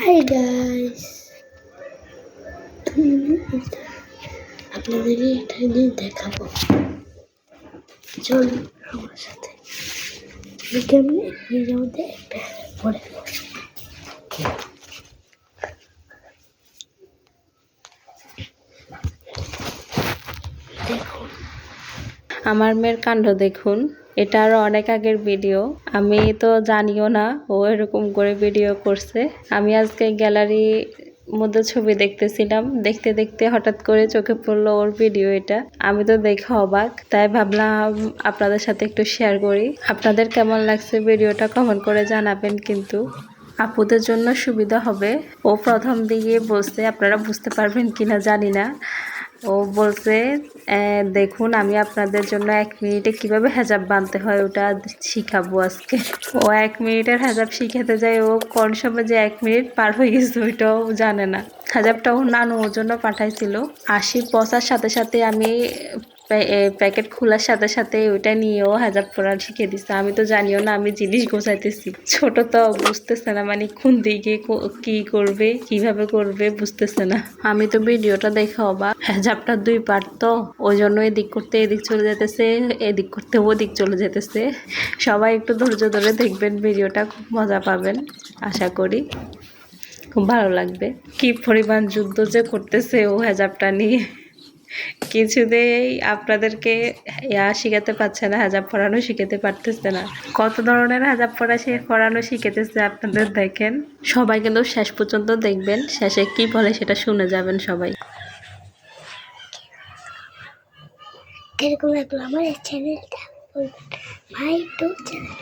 Hi guys, আপনাদের এটা নিয়ে দেখাবো। চলুন আমার সাথে। কেমনি নিজের মধ্যে একটা পড়ে দেখুন আমার মেয়ের কাণ্ড দেখুন। এটা আরো অনেক আগের ভিডিও, আমি তো জানিও না ও এরকম করে ভিডিও করছে। আমি আজকে গ্যালারি মধ্যে ছবি দেখতেছিলাম, দেখতে দেখতে হঠাৎ করে চোখে পড়লো ওর ভিডিও। এটা আমি তো দেখে অবাক, তাই ভাবলাম আপনাদের সাথে একটু শেয়ার করি। আপনাদের কেমন লাগছে ভিডিওটা কমেন্ট করে জানাবেন। কিন্তু আপুদের জন্য সুবিধা হবে। ও প্রথম দিকে বলছে, আপনারা বুঝতে পারবেন কিনা জানি না। ও বলছে দেখুন আমি আপনাদের জন্য 1 মিনিটে কিভাবে হেজাব বাঁধতে হয় ওটা শিখাবো আজকে। ও 1 মিনিটের হেজাব শিখাতে যায়, ও কোন সময় যে 1 মিনিট পার হয়ে গেছে ওইটাও জানে না। হেজাবটা ও নানু ওর জন্য পাঠাইছিল। 80 পৌঁছার সাথে সাথে আমি প্যাকেট খোলার সাথে সাথে ওইটা নিয়েও হেজাব পরা শিখে দিচ্ছে। আমি তো জানিও না, আমি জিনিস গোছাইতেছি। ছোট তো বুঝতেছে না, মানে কোন দিকে কি করবে কিভাবে করবে বুঝতেছে না। আমি তো ভিডিওটা দেখে অবাক। হেজাবটা 2 পার্ট তো, ওই জন্য এদিক করতে এদিক চলে যেতেছে, এদিক করতে ওদিক চলে যেতেছে। সবাই একটু ধৈর্য ধরে দেখবেন, ভিডিওটা খুব মজা পাবেন আশা করি, খুব ভালো লাগবে। কি পরিমাণ যুদ্ধ যে করতেছে ও হেজাবটা নিয়ে। কিছুতেই আপনাদেরকে শিখাতে পারছে না, হেজাব পরানো শিখাতে পারতেছে না। কত ধরনের হেজাব পরানো শিখেতেছে আপনাদের দেখেন। সবাই কিন্তু শেষ পর্যন্ত দেখবেন, শেষে কি বলে সেটা শুনে যাবেন সবাই। কিরকম লাগলো আমার এই চ্যানেলটা, বলবেন ভাই ইউটিউব চ্যানেল।